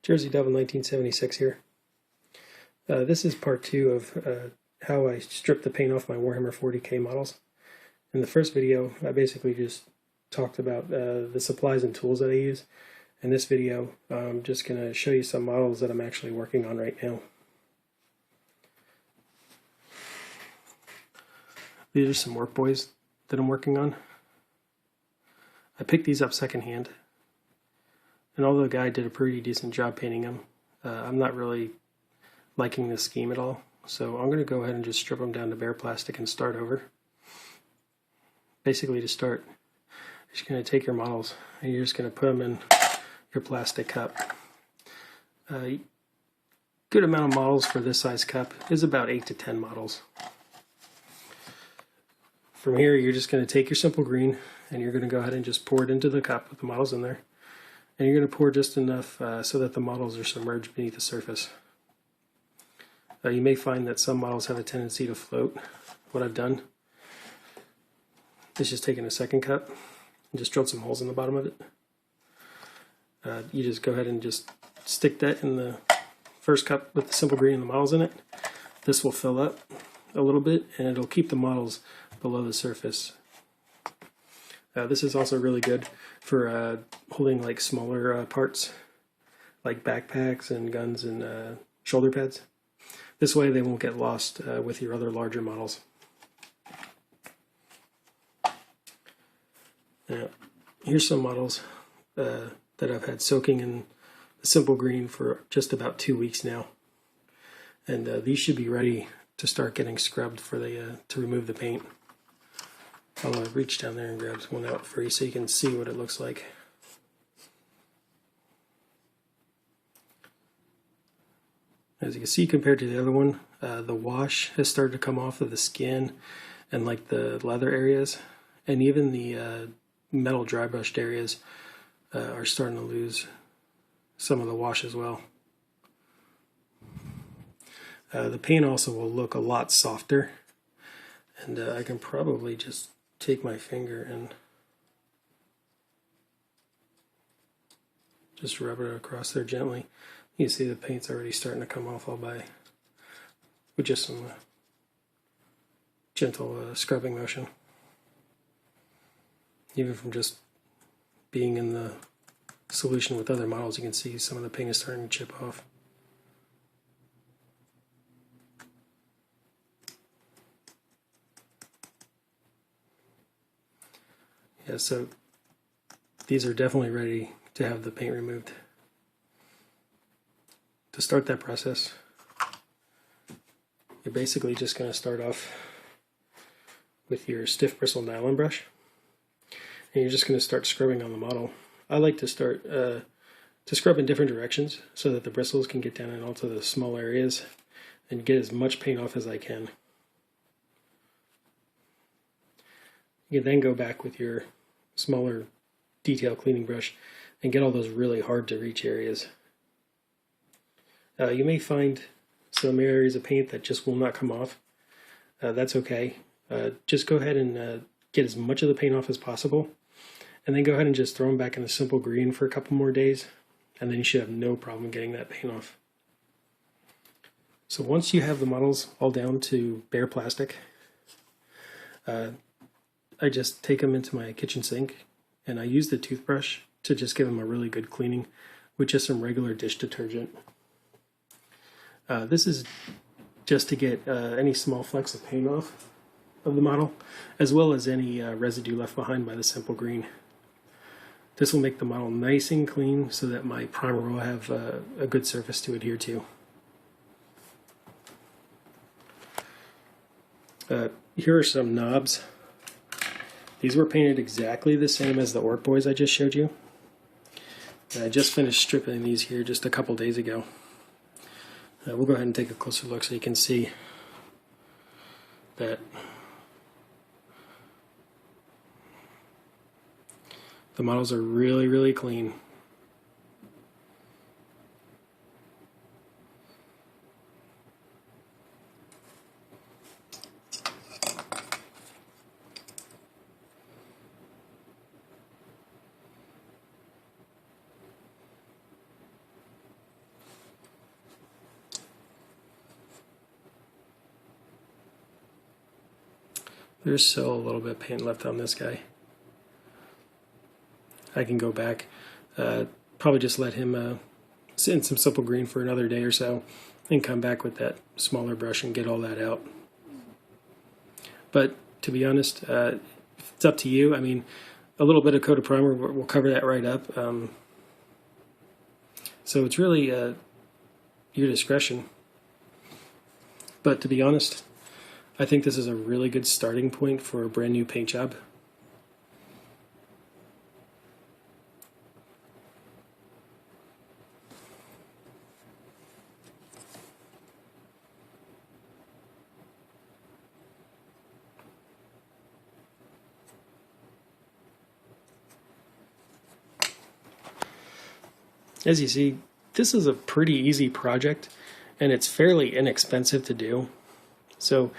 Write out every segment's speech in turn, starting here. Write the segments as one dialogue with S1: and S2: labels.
S1: Jersey Devil 1976 here. This is part 2 of how I stripped the paint off my Warhammer 40k models. In the first video, I basically just talked about the supplies and tools that I use. In this video, I'm just going to show you some models that I'm actually working on right now. These are some work boys that I'm working on. I picked these up secondhand, and although the guy did a pretty decent job painting them, I'm not really liking the scheme at all. So I'm going to go ahead and just strip them down to bare plastic and start over. Basically, to start, you're just going to take your models and you're just going to put them in your plastic cup. Good amount of models for this size cup is about 8 to 10 models. From here, you're just going to take your simple green and you're going to go ahead and just pour it into the cup with the models in there. And you're going to pour just enough so that the models are submerged beneath the surface. You may find that some models have a tendency to float. What I've done is just taken a second cup and just drilled some holes in the bottom of it. You just go ahead and just stick that in the first cup with the simple green and the models in it. This will fill up a little bit and it'll keep the models below the surface. This is also really good for holding like smaller parts like backpacks and guns and shoulder pads. This way they won't get lost with your other larger models. Now, here's some models that I've had soaking in the simple green for just about 2 weeks now. And these should be ready to start getting scrubbed for the to remove the paint. I'll reach down there and grab one out for you so you can see what it looks like. As you can see, compared to the other one, the wash has started to come off of the skin and like the leather areas, and even the metal dry brushed areas are starting to lose some of the wash as well. The paint also will look a lot softer, and I can probably just take my finger and just rub it across there gently. You see the paint's already starting to come off all by with just some gentle scrubbing motion. Even from just being in the solution with other models, you can see some of the paint is starting to chip off. Yeah, so these are definitely ready to have the paint removed. To start that process, you're basically just going to start off with your stiff bristle nylon brush, and you're just going to start scrubbing on the model. I like to start to scrub in different directions so that the bristles can get down into the small areas and get as much paint off as I can. You can then go back with your smaller detail cleaning brush and get all those really hard to reach areas. You may find some areas of paint that just will not come off. That's okay. Just go ahead and get as much of the paint off as possible, and then go ahead and just throw them back in the simple green for a couple more days, and then you should have no problem getting that paint off. So once you have the models all down to bare plastic, I just take them into my kitchen sink and I use the toothbrush to just give them a really good cleaning with just some regular dish detergent. This is just to get any small flecks of paint off of the model, as well as any residue left behind by the simple green. This will make the model nice and clean so that my primer will have a good surface to adhere to. Here are some knobs. These were painted exactly the same as the orc boys I just showed you. And I just finished stripping these here just a couple days ago. We'll go ahead and take a closer look so you can see that the models are really, really clean. There's still a little bit of paint left on this guy. I can go back, probably just let him sit in some simple green for another day or so, and come back with that smaller brush and get all that out. But to be honest, it's up to you. I mean, a little bit of coat of primer will cover that right up. So it's really your discretion. But to be honest, I think this is a really good starting point for a brand new paint job. As you see, this is a pretty easy project, and it's fairly inexpensive to do. So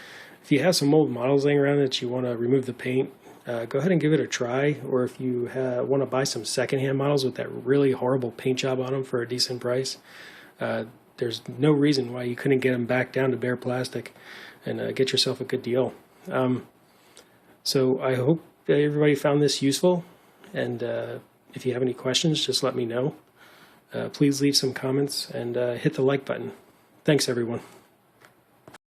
S1: if you have some old models laying around that you want to remove the paint, go ahead and give it a try. Or if you want to buy some secondhand models with that really horrible paint job on them for a decent price, there's no reason why you couldn't get them back down to bare plastic and get yourself a good deal. So I hope that everybody found this useful, and if you have any questions, just let me know. Please leave some comments and hit the like button. Thanks, everyone.